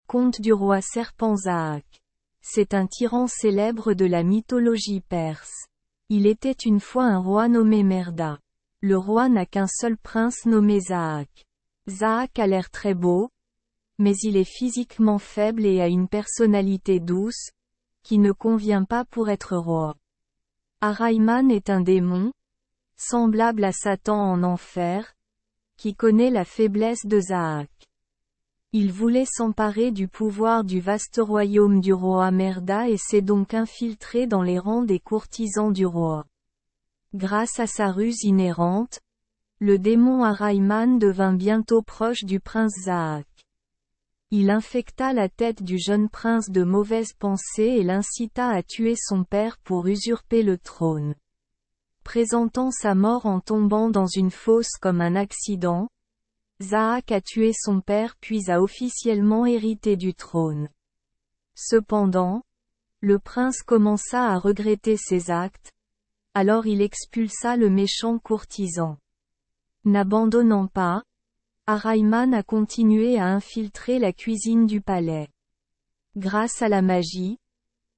Conte du roi serpent Zahak. C'est un tyran célèbre de la mythologie perse. Il était une fois un roi nommé Merda. Le roi n'a qu'un seul prince nommé Zahak. Zahak a l'air très beau, mais il est physiquement faible et a une personnalité douce, qui ne convient pas pour être roi. Ahriman est un démon, semblable à Satan en enfer, qui connaît la faiblesse de Zahak. Il voulait s'emparer du pouvoir du vaste royaume du roi Merda et s'est donc infiltré dans les rangs des courtisans du roi. Grâce à sa ruse inhérente, le démon Ahriman devint bientôt proche du prince Zahak. Il infecta la tête du jeune prince de mauvaises pensées et l'incita à tuer son père pour usurper le trône. Présentant sa mort en tombant dans une fosse comme un accident, Zahak a tué son père puis a officiellement hérité du trône. Cependant, le prince commença à regretter ses actes, alors il expulsa le méchant courtisan. N'abandonnant pas, Ahriman a continué à infiltrer la cuisine du palais. Grâce à la magie,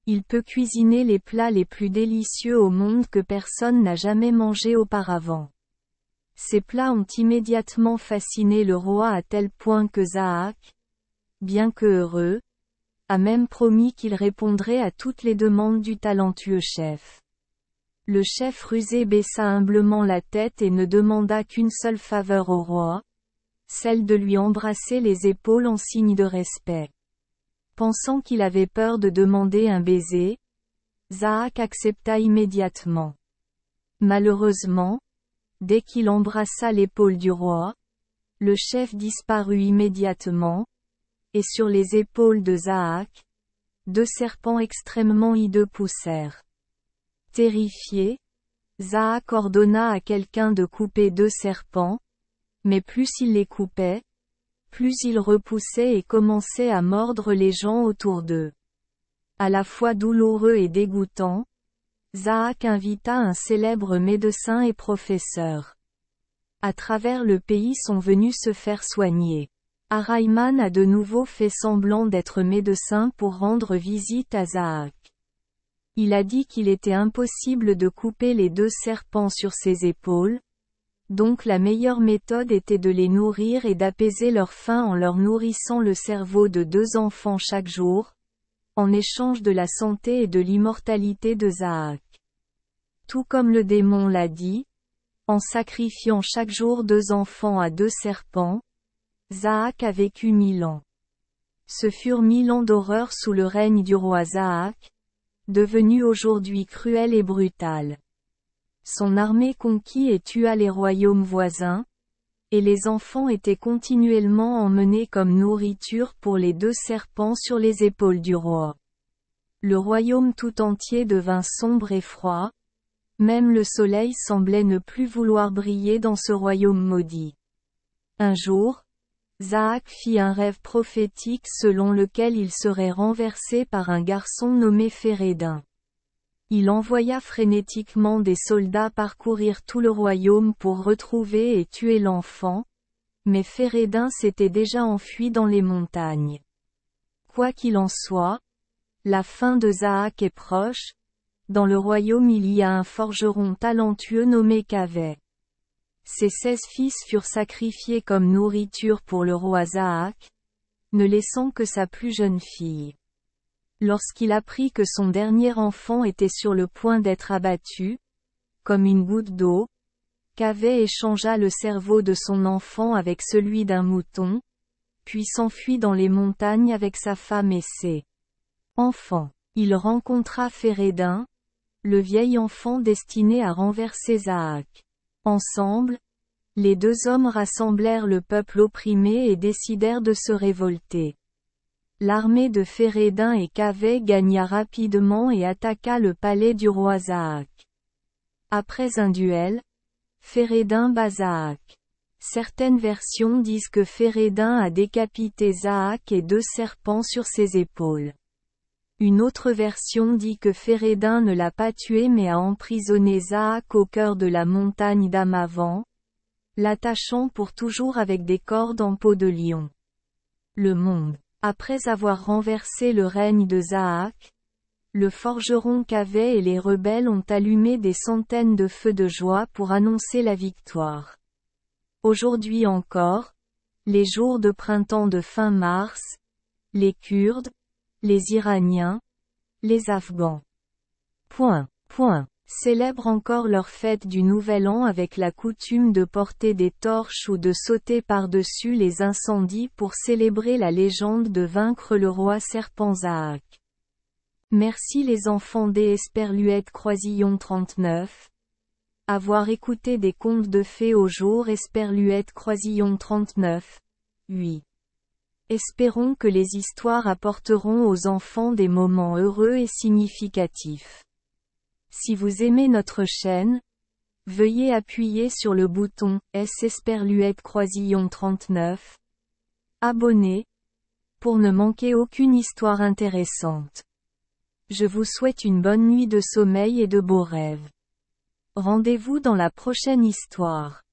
il peut cuisiner les plats les plus délicieux au monde que personne n'a jamais mangé auparavant. Ces plats ont immédiatement fasciné le roi à tel point que Zahak, bien que heureux, a même promis qu'il répondrait à toutes les demandes du talentueux chef. Le chef rusé baissa humblement la tête et ne demanda qu'une seule faveur au roi, celle de lui embrasser les épaules en signe de respect. Pensant qu'il avait peur de demander un baiser, Zahak accepta immédiatement. Malheureusement, dès qu'il embrassa l'épaule du roi, le chef disparut immédiatement, et sur les épaules de Zahak, 2 serpents extrêmement hideux poussèrent. Terrifié, Zahak ordonna à quelqu'un de couper 2 serpents, mais plus il les coupait, plus ils repoussaient et commençaient à mordre les gens autour d'eux. À la fois douloureux et dégoûtant, Zahak invita un célèbre médecin et professeur. À travers le pays sont venus se faire soigner. Ahriman a de nouveau fait semblant d'être médecin pour rendre visite à Zahak. Il a dit qu'il était impossible de couper les 2 serpents sur ses épaules, donc la meilleure méthode était de les nourrir et d'apaiser leur faim en leur nourrissant le cerveau de 2 enfants chaque jour, en échange de la santé et de l'immortalité de Zahak. Tout comme le démon l'a dit, en sacrifiant chaque jour 2 enfants à 2 serpents, Zahak a vécu 1000 ans. Ce furent 1000 ans d'horreur sous le règne du roi Zahak, devenu aujourd'hui cruel et brutal. Son armée conquit et tua les royaumes voisins, et les enfants étaient continuellement emmenés comme nourriture pour les 2 serpents sur les épaules du roi. Le royaume tout entier devint sombre et froid, même le soleil semblait ne plus vouloir briller dans ce royaume maudit. Un jour, Zahak fit un rêve prophétique selon lequel il serait renversé par un garçon nommé Férédin. Il envoya frénétiquement des soldats parcourir tout le royaume pour retrouver et tuer l'enfant, mais Férédin s'était déjà enfui dans les montagnes. Quoi qu'il en soit, la fin de Zahak est proche. Dans le royaume il y a un forgeron talentueux nommé Kaveh. Ses 16 fils furent sacrifiés comme nourriture pour le roi Zahak, ne laissant que sa plus jeune fille. Lorsqu'il apprit que son dernier enfant était sur le point d'être abattu, comme une goutte d'eau, Kaveh échangea le cerveau de son enfant avec celui d'un mouton, puis s'enfuit dans les montagnes avec sa femme et ses enfants. Il rencontra Férédin, le vieil enfant destiné à renverser Zahak. Ensemble, les 2 hommes rassemblèrent le peuple opprimé et décidèrent de se révolter. L'armée de Férédin et Kaveh gagna rapidement et attaqua le palais du roi Zahak. Après un duel, Férédin bat Zahak. Certaines versions disent que Férédin a décapité Zahak et 2 serpents sur ses épaules. Une autre version dit que Férédin ne l'a pas tué mais a emprisonné Zahak au cœur de la montagne d'Amavan, l'attachant pour toujours avec des cordes en peau de lion. Le monde Après avoir renversé le règne de Zahak, le forgeron Kavet et les rebelles ont allumé des centaines de feux de joie pour annoncer la victoire. Aujourd'hui encore, les jours de printemps de fin mars, les Kurdes, les Iraniens, les Afghans. Célèbrent encore leur fête du Nouvel An avec la coutume de porter des torches ou de sauter par-dessus les incendies pour célébrer la légende de vaincre le roi serpent Zahak. Merci les enfants des Esperluette Croisillon 39. Avoir écouté des contes de fées au jour Esperluette Croisillon 39. 8. Espérons que les histoires apporteront aux enfants des moments heureux et significatifs. Si vous aimez notre chaîne, veuillez appuyer sur le bouton S Esperluette Croisillon 39. Abonner, pour ne manquer aucune histoire intéressante. Je vous souhaite une bonne nuit de sommeil et de beaux rêves. Rendez-vous dans la prochaine histoire.